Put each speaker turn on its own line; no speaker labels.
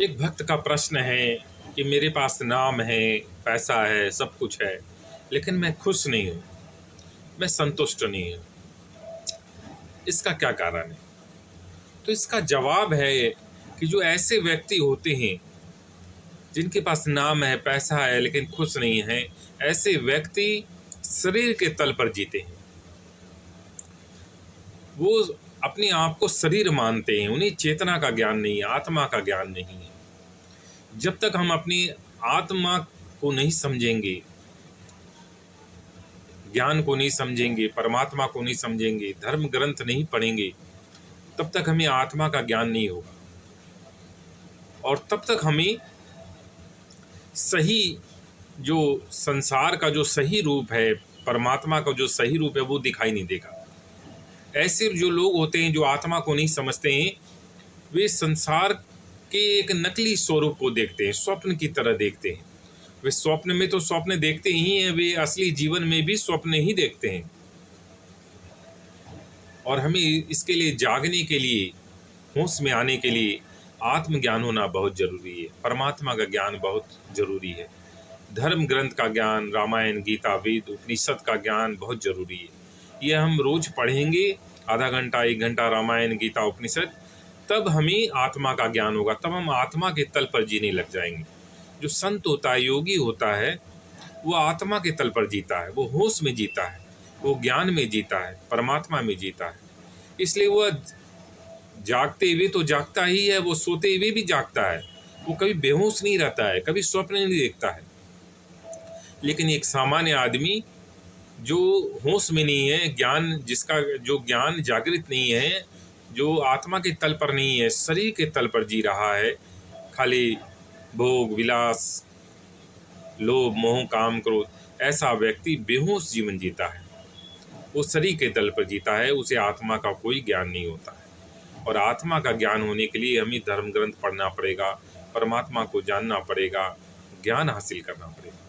एक भक्त का प्रश्न है कि मेरे पास नाम है, पैसा है, सब कुछ है, लेकिन मैं खुश नहीं हूँ, मैं संतुष्ट नहीं हूँ। इसका क्या कारण है? तो इसका जवाब है कि जो ऐसे व्यक्ति होते हैं जिनके पास नाम है, पैसा है, लेकिन खुश नहीं है, ऐसे व्यक्ति शरीर के तल पर जीते हैं। वो अपने आप को शरीर मानते हैं, उन्हें चेतना का ज्ञान नहीं है, आत्मा का ज्ञान नहीं है। जब तक हम अपनी आत्मा को नहीं समझेंगे, ज्ञान को नहीं समझेंगे, परमात्मा को नहीं समझेंगे, धर्म ग्रंथ नहीं पढ़ेंगे, तब तक हमें आत्मा का ज्ञान नहीं होगा और तब तक हमें सही जो संसार का जो सही रूप है, परमात्मा का जो सही रूप है, वो दिखाई नहीं देगा। ऐसे जो लोग होते हैं जो आत्मा को नहीं समझते हैं, वे संसार के एक नकली स्वरूप को देखते हैं, स्वप्न की तरह देखते हैं। वे स्वप्न में तो स्वप्न देखते ही हैं, वे असली जीवन में भी स्वप्न ही देखते हैं। और हमें इसके लिए जागने के लिए, होश में आने के लिए आत्मज्ञान होना बहुत जरूरी है, परमात्मा का ज्ञान बहुत जरूरी है, धर्म ग्रंथ का ज्ञान, रामायण, गीता, वेद, उपनिषद का ज्ञान बहुत जरूरी है। ये हम रोज पढ़ेंगे, आधा घंटा, 1 घंटा रामायण, गीता, उपनिषद, तब हमें आत्मा का ज्ञान होगा, तब हम आत्मा के तल पर जीने लग जाएंगे। जो संत होता है, योगी होता है, वो आत्मा के तल पर जीता है, वो होश में जीता है, वो ज्ञान में जीता है, परमात्मा में जीता है। इसलिए वह जागते हुए तो जागता ही है, वो सोते हुए भी जागता है, वो कभी बेहोश नहीं रहता है, कभी स्वप्न नहीं देखता है। लेकिन एक सामान्य आदमी जो होश में नहीं है, ज्ञान जिसका जो ज्ञान जागृत नहीं है, जो आत्मा के तल पर नहीं है, शरीर के तल पर जी रहा है, खाली भोग विलास, लोभ मोह काम क्रोध, ऐसा व्यक्ति बेहोश जीवन जीता है। वो शरीर के तल पर जीता है, उसे आत्मा का कोई ज्ञान नहीं होता है। और आत्मा का ज्ञान होने के लिए हमें धर्म ग्रंथ पढ़ना पड़ेगा, परमात्मा को जानना पड़ेगा, ज्ञान हासिल करना पड़ेगा।